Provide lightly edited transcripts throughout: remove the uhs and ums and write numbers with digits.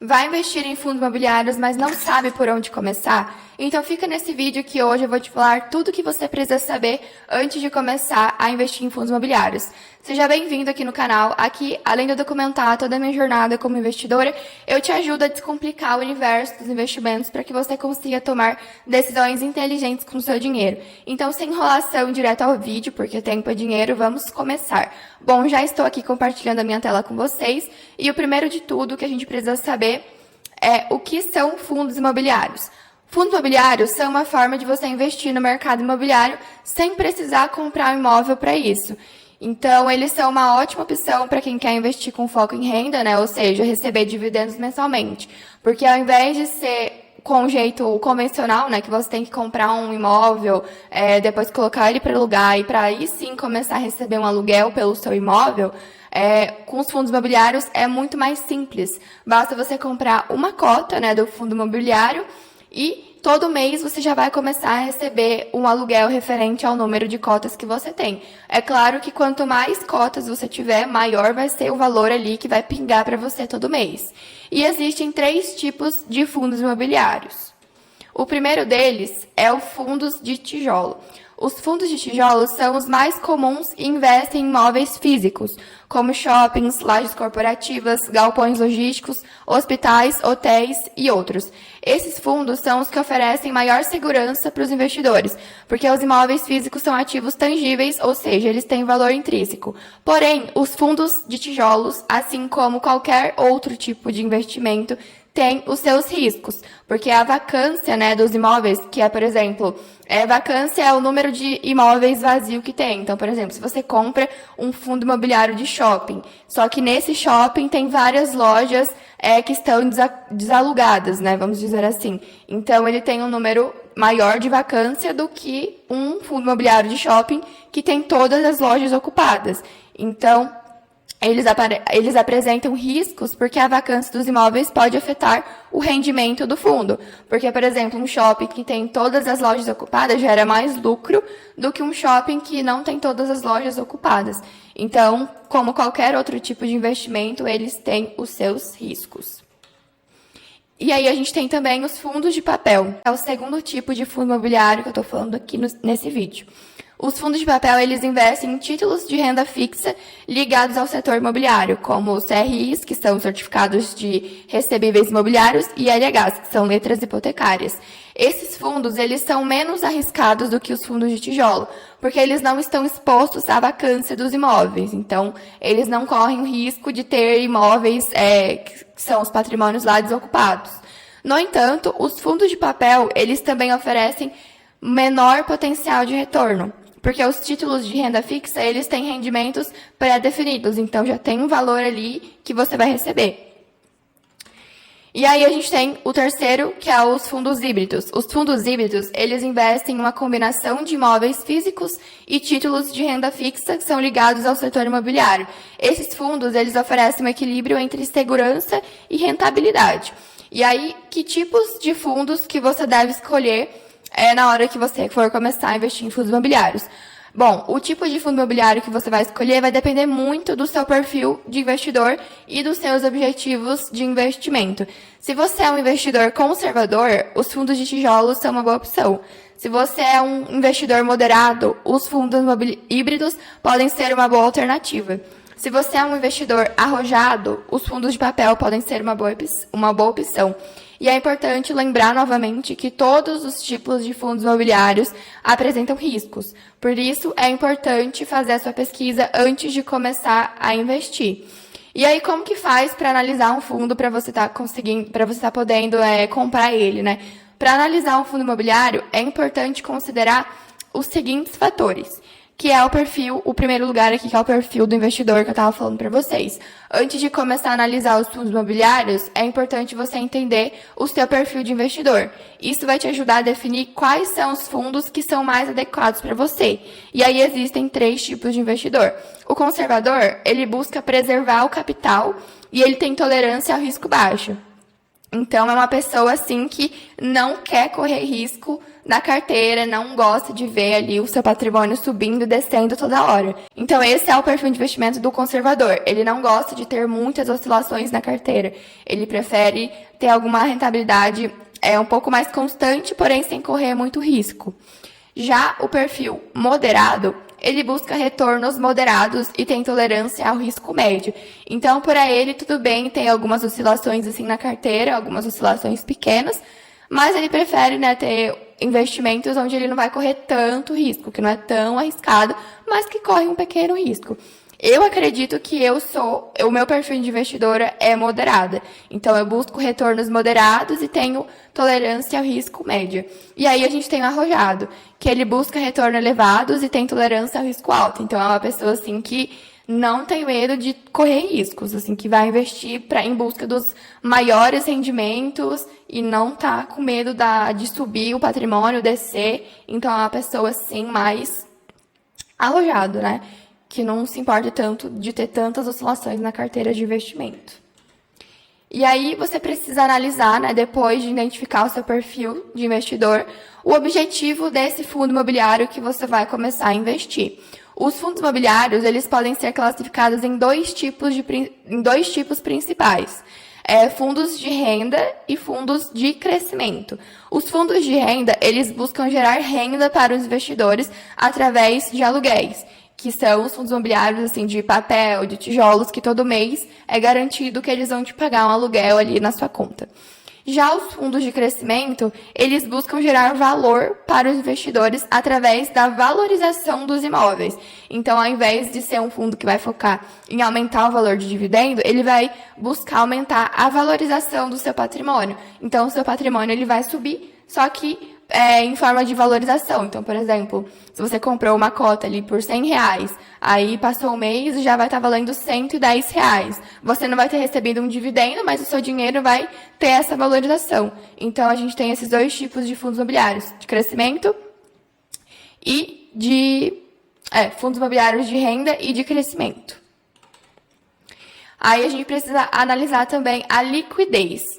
Vai investir em fundos imobiliários, mas não sabe por onde começar? Então fica nesse vídeo que hoje eu vou te falar tudo o que você precisa saber antes de começar a investir em fundos imobiliários. Seja bem-vindo aqui no canal. Aqui, além de eu documentar toda a minha jornada como investidora, eu te ajudo a descomplicar o universo dos investimentos para que você consiga tomar decisões inteligentes com o seu dinheiro. Então, sem enrolação, direto ao vídeo, porque tempo é dinheiro, vamos começar. Bom, já estou aqui compartilhando a minha tela com vocês e o primeiro de tudo que a gente precisa saber é o que são fundos imobiliários. Fundos imobiliários são uma forma de você investir no mercado imobiliário sem precisar comprar um imóvel para isso. Então, eles são uma ótima opção para quem quer investir com foco em renda, né? Ou seja, receber dividendos mensalmente. Porque ao invés de ser com o jeito convencional, né, que você tem que comprar um imóvel, depois colocar ele para alugar e para aí sim começar a receber um aluguel pelo seu imóvel, com os fundos imobiliários é muito mais simples. Basta você comprar uma cota, né, do fundo imobiliário e todo mês você já vai começar a receber um aluguel referente ao número de cotas que você tem. É claro que quanto mais cotas você tiver, maior vai ser o valor ali que vai pingar para você todo mês. E existem 3 tipos de fundos imobiliários. O primeiro deles é o fundos de tijolo. Os fundos de tijolo são os mais comuns e investem em imóveis físicos, como shoppings, lajes corporativas, galpões logísticos, hospitais, hotéis e outros. Esses fundos são os que oferecem maior segurança para os investidores, porque os imóveis físicos são ativos tangíveis, ou seja, eles têm valor intrínseco. Porém, os fundos de tijolos, assim como qualquer outro tipo de investimento, tem os seus riscos, porque a vacância, né, dos imóveis, que é, por exemplo, vacância é o número de imóveis vazios que tem. Então, por exemplo, se você compra um fundo imobiliário de shopping, só que nesse shopping tem várias lojas que estão desalugadas, né, vamos dizer assim. Então, ele tem um número maior de vacância do que um fundo imobiliário de shopping que tem todas as lojas ocupadas. Então, eles apresentam riscos porque a vacância dos imóveis pode afetar o rendimento do fundo. Porque, por exemplo, um shopping que tem todas as lojas ocupadas gera mais lucro do que um shopping que não tem todas as lojas ocupadas. Então, como qualquer outro tipo de investimento, eles têm os seus riscos. E aí a gente tem também os fundos de papel. É o segundo tipo de fundo imobiliário que eu estou falando aqui nesse vídeo. Os fundos de papel, eles investem em títulos de renda fixa ligados ao setor imobiliário, como os CRIs, que são certificados de recebíveis imobiliários, e LHs, que são letras hipotecárias. Esses fundos, eles são menos arriscados do que os fundos de tijolo, porque eles não estão expostos à vacância dos imóveis. Então, eles não correm o risco de ter imóveis que são os patrimônios lá desocupados. No entanto, os fundos de papel, eles também oferecem menor potencial de retorno, porque os títulos de renda fixa, eles têm rendimentos pré-definidos, então já tem um valor ali que você vai receber. E aí a gente tem o terceiro, que é os fundos híbridos. Os fundos híbridos, eles investem em uma combinação de imóveis físicos e títulos de renda fixa que são ligados ao setor imobiliário. Esses fundos, eles oferecem um equilíbrio entre segurança e rentabilidade. E aí, que tipos de fundos que você deve escolher na hora que você for começar a investir em fundos imobiliários? Bom, o tipo de fundo imobiliário que você vai escolher vai depender muito do seu perfil de investidor e dos seus objetivos de investimento. Se você é um investidor conservador, os fundos de tijolos são uma boa opção. Se você é um investidor moderado, os fundos híbridos podem ser uma boa alternativa. Se você é um investidor arrojado, os fundos de papel podem ser uma boa opção. E é importante lembrar novamente que todos os tipos de fundos imobiliários apresentam riscos. Por isso, é importante fazer a sua pesquisa antes de começar a investir. E aí, como que faz para analisar um fundo para você estar podendo comprar ele, né? Para analisar um fundo imobiliário, é importante considerar os seguintes fatores, que é o primeiro lugar aqui, que é o perfil do investidor que eu estava falando para vocês. Antes de começar a analisar os fundos imobiliários, é importante você entender o seu perfil de investidor. Isso vai te ajudar a definir quais são os fundos que são mais adequados para você. E aí existem 3 tipos de investidor. O conservador, ele busca preservar o capital e ele tem tolerância ao risco baixo. Então, é uma pessoa, assim, que não quer correr risco na carteira, não gosta de ver ali o seu patrimônio subindo e descendo toda hora. Então, esse é o perfil de investimento do conservador. Ele não gosta de ter muitas oscilações na carteira. Ele prefere ter alguma rentabilidade um pouco mais constante, porém sem correr muito risco. Já o perfil moderado, ele busca retornos moderados e tem tolerância ao risco médio. Então, para ele, tudo bem, tem algumas oscilações assim na carteira, algumas oscilações pequenas, mas ele prefere, né, ter investimentos onde ele não vai correr tanto risco, que não é tão arriscado, mas que corre um pequeno risco. Eu acredito que o meu perfil de investidora é moderada. Então, eu busco retornos moderados e tenho tolerância ao risco médio. E aí, a gente tem o arrojado, que ele busca retorno elevados e tem tolerância ao risco alto. Então, é uma pessoa, assim, que não tem medo de correr riscos, assim, que vai investir em busca dos maiores rendimentos e não tá com medo de subir o patrimônio, descer. Então, é uma pessoa, assim, mais arrojado, né? Que não se importa tanto de ter tantas oscilações na carteira de investimento. E aí você precisa analisar, né, depois de identificar o seu perfil de investidor, o objetivo desse fundo imobiliário que você vai começar a investir. Os fundos imobiliários, eles podem ser classificados em dois tipos principais. Fundos de renda e fundos de crescimento. Os fundos de renda, eles buscam gerar renda para os investidores através de aluguéis, que são os fundos imobiliários assim, de papel, de tijolos, que todo mês é garantido que eles vão te pagar um aluguel ali na sua conta. Já os fundos de crescimento, eles buscam gerar valor para os investidores através da valorização dos imóveis. Então, ao invés de ser um fundo que vai focar em aumentar o valor de dividendo, ele vai buscar aumentar a valorização do seu patrimônio. Então, o seu patrimônio ele vai subir, só que em forma de valorização. Então, por exemplo, se você comprou uma cota ali por R$100, aí passou um mês e já vai estar valendo R$110. Você não vai ter recebido um dividendo, mas o seu dinheiro vai ter essa valorização. Então, a gente tem esses dois tipos de fundos imobiliários, de crescimento e fundos imobiliários de renda e de crescimento. Aí, a gente precisa analisar também a liquidez.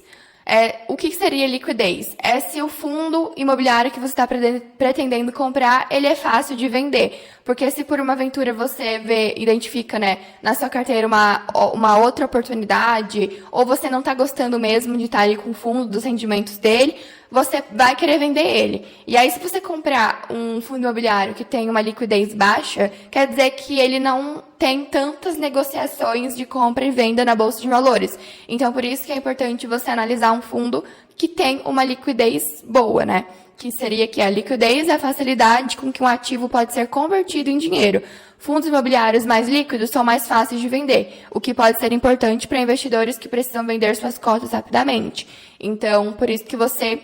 O que seria liquidez? É se o fundo imobiliário que você está pretendendo comprar, ele é fácil de vender. Porque se por uma aventura você identifica, né, na sua carteira uma outra oportunidade, ou você não está gostando mesmo de estar ali com o fundo, dos rendimentos dele, você vai querer vender ele. E aí, se você comprar um fundo imobiliário que tem uma liquidez baixa, quer dizer que ele não tem tantas negociações de compra e venda na Bolsa de Valores. Então, por isso que é importante você analisar um fundo que tem uma liquidez boa, né? Que seria que a liquidez é a facilidade com que um ativo pode ser convertido em dinheiro. Fundos imobiliários mais líquidos são mais fáceis de vender, o que pode ser importante para investidores que precisam vender suas cotas rapidamente. Então, por isso que você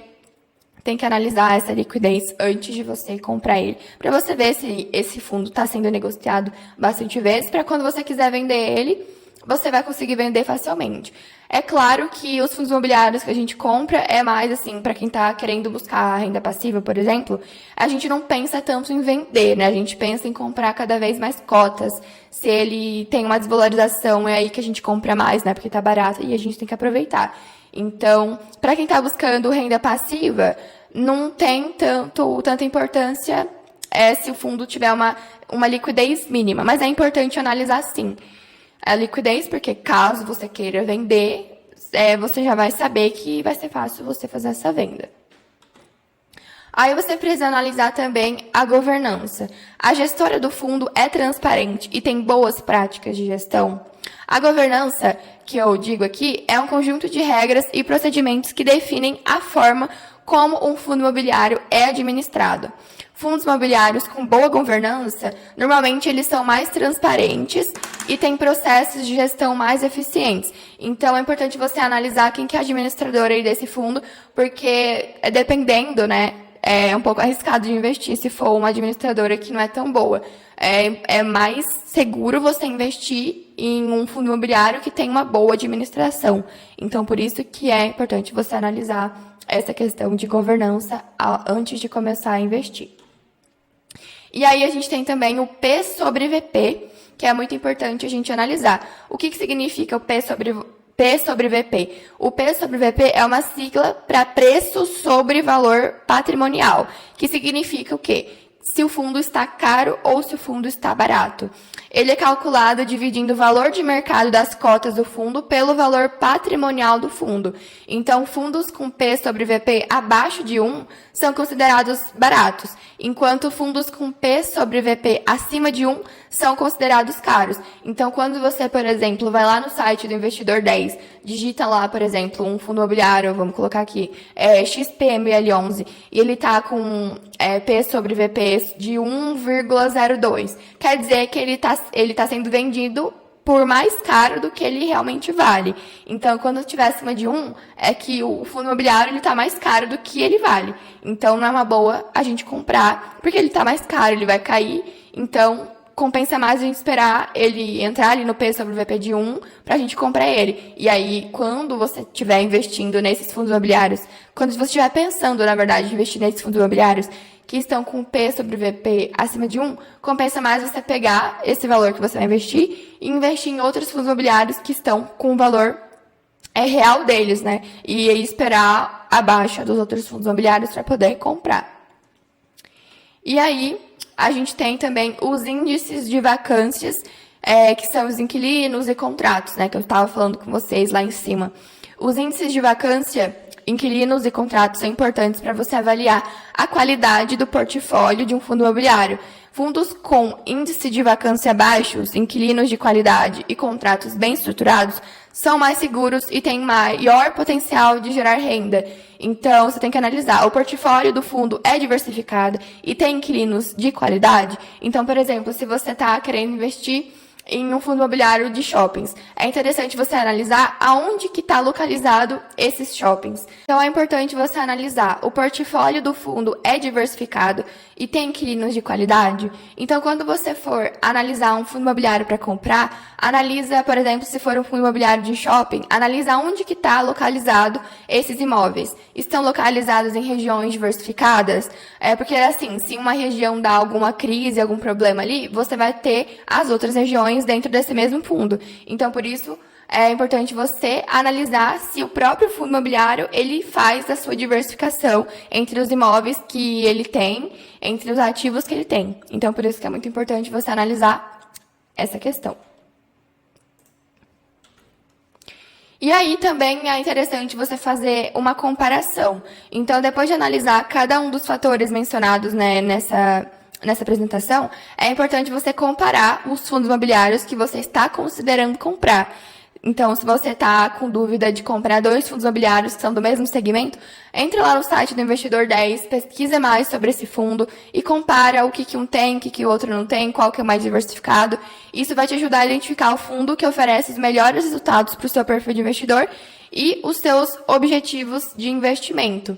tem que analisar essa liquidez antes de você comprar ele, para você ver se esse fundo está sendo negociado bastante vezes, para quando você quiser vender ele, você vai conseguir vender facilmente. É claro que os fundos imobiliários que a gente compra é mais assim, para quem está querendo buscar renda passiva, por exemplo, a gente não pensa tanto em vender, né? A gente pensa em comprar cada vez mais cotas. Se ele tem uma desvalorização, é aí que a gente compra mais, né? Porque está barato e a gente tem que aproveitar. Então, para quem está buscando renda passiva, não tem tanta importância se o fundo tiver uma liquidez mínima, mas é importante analisar sim a liquidez, porque caso você queira vender, você já vai saber que vai ser fácil você fazer essa venda. Aí você precisa analisar também a governança. A gestora do fundo é transparente e tem boas práticas de gestão? A governança, que eu digo aqui, é um conjunto de regras e procedimentos que definem a forma como um fundo imobiliário é administrado. Fundos imobiliários com boa governança, normalmente eles são mais transparentes e têm processos de gestão mais eficientes. Então, é importante você analisar quem que é a administradora aí desse fundo, porque dependendo, né, é um pouco arriscado de investir se for uma administradora que não é tão boa. É mais seguro você investir em um fundo imobiliário que tem uma boa administração. Então, por isso que é importante você analisar essa questão de governança antes de começar a investir. E aí a gente tem também o P sobre VP, que é muito importante a gente analisar. O que significa o P P sobre VP. O P sobre VP é uma sigla para preço sobre valor patrimonial, que significa o quê? Se o fundo está caro ou se o fundo está barato. Ele é calculado dividindo o valor de mercado das cotas do fundo pelo valor patrimonial do fundo. Então, fundos com P sobre VP abaixo de 1 são considerados baratos, enquanto fundos com P sobre VP acima de 1 são considerados caros. Então, quando você, por exemplo, vai lá no site do Investidor 10, digita lá, por exemplo, um fundo imobiliário, vamos colocar aqui, XPML11, e ele está com P sobre VP de 1,02. Quer dizer que ele tá sendo vendido por mais caro do que ele realmente vale. Então, quando estiver acima de 1, é que o fundo imobiliário está mais caro do que ele vale. Então, não é uma boa a gente comprar, porque ele está mais caro, ele vai cair. Então, compensa mais a gente esperar ele entrar ali no P sobre o VP de 1 para a gente comprar ele. E aí, quando você estiver investindo nesses fundos imobiliários, quando você estiver pensando, na verdade, em investir nesses fundos imobiliários, que estão com P sobre VP acima de 1, compensa mais você pegar esse valor que você vai investir e investir em outros fundos imobiliários que estão com o valor real deles, né? E aí esperar a baixa dos outros fundos imobiliários para poder comprar. E aí, a gente tem também os índices de vacâncias, que são os inquilinos e contratos, né? Que eu estava falando com vocês lá em cima. Os índices de vacância, inquilinos e contratos são importantes para você avaliar a qualidade do portfólio de um fundo imobiliário. Fundos com índice de vacância baixos, inquilinos de qualidade e contratos bem estruturados são mais seguros e têm maior potencial de gerar renda. Então, você tem que analisar. O portfólio do fundo é diversificado e tem inquilinos de qualidade? Então, por exemplo, se você está querendo investir em um fundo imobiliário de shoppings, é interessante você analisar aonde que está localizado esses shoppings. Então, é importante você analisar o portfólio do fundo é diversificado e tem inquilinos de qualidade. Então, quando você for analisar um fundo imobiliário para comprar, analisa, por exemplo, se for um fundo imobiliário de shopping, analisa onde que está localizado esses imóveis. Estão localizados em regiões diversificadas? Porque, assim, se uma região dá alguma crise, algum problema ali, você vai ter as outras regiões dentro desse mesmo fundo. Então, por isso, é importante você analisar se o próprio fundo imobiliário ele faz a sua diversificação entre os imóveis que ele tem, entre os ativos que ele tem. Então, por isso que é muito importante você analisar essa questão. E aí também é interessante você fazer uma comparação. Então, depois de analisar cada um dos fatores mencionados, né, nessa apresentação, é importante você comparar os fundos imobiliários que você está considerando comprar. Então, se você está com dúvida de comprar 2 fundos imobiliários que são do mesmo segmento, entre lá no site do Investidor 10, pesquisa mais sobre esse fundo e compara o que um tem, o que o outro não tem, qual que é mais diversificado. Isso vai te ajudar a identificar o fundo que oferece os melhores resultados para o seu perfil de investidor e os seus objetivos de investimento.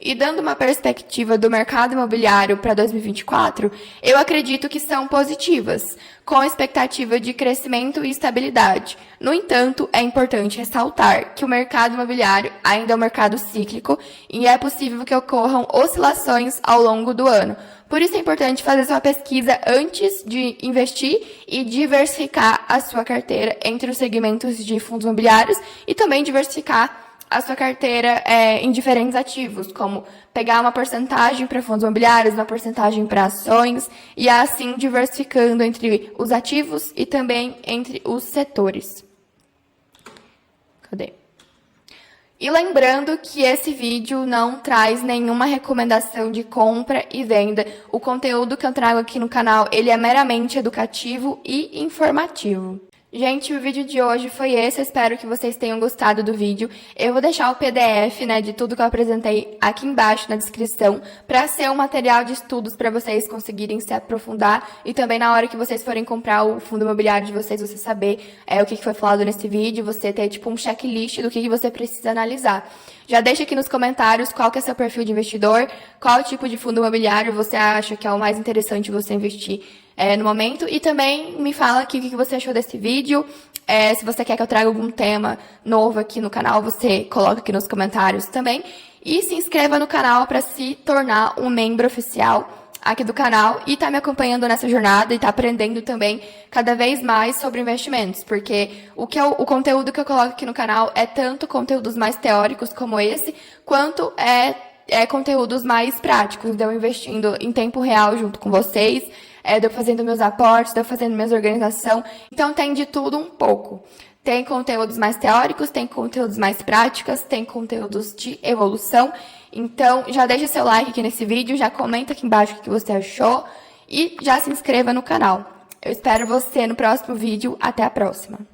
E dando uma perspectiva do mercado imobiliário para 2024, eu acredito que são positivas, com expectativa de crescimento e estabilidade. No entanto, é importante ressaltar que o mercado imobiliário ainda é um mercado cíclico e é possível que ocorram oscilações ao longo do ano. Por isso é importante fazer sua pesquisa antes de investir e diversificar a sua carteira entre os segmentos de fundos imobiliários e também diversificar a sua carteira em diferentes ativos, como pegar uma porcentagem para fundos imobiliários, uma porcentagem para ações, e assim diversificando entre os ativos e também entre os setores. Cadê? E lembrando que esse vídeo não traz nenhuma recomendação de compra e venda. O conteúdo que eu trago aqui no canal, ele é meramente educativo e informativo. Gente, o vídeo de hoje foi esse, espero que vocês tenham gostado do vídeo. Eu vou deixar o PDF, né, de tudo que eu apresentei aqui embaixo na descrição, para ser um material de estudos para vocês conseguirem se aprofundar e também na hora que vocês forem comprar o fundo imobiliário de vocês, você saber o que foi falado nesse vídeo, você ter tipo um checklist do que você precisa analisar. Já deixa aqui nos comentários qual que é seu perfil de investidor, qual tipo de fundo imobiliário você acha que é o mais interessante você investir no momento. E também me fala aqui o que você achou desse vídeo. Se você quer que eu traga algum tema novo aqui no canal, você coloca aqui nos comentários também. E se inscreva no canal para se tornar um membro oficial aqui do canal e tá me acompanhando nessa jornada e tá aprendendo também cada vez mais sobre investimentos, porque o conteúdo que eu coloco aqui no canal é tanto conteúdos mais teóricos como esse, quanto é conteúdos mais práticos, de eu investindo em tempo real junto com vocês, de eu fazendo meus aportes, de eu fazendo minhas organização. Então tem de tudo um pouco. Tem conteúdos mais teóricos, tem conteúdos mais práticos, tem conteúdos de evolução. Então, já deixa seu like aqui nesse vídeo, já comenta aqui embaixo o que você achou e já se inscreva no canal. Eu espero você no próximo vídeo. Até a próxima!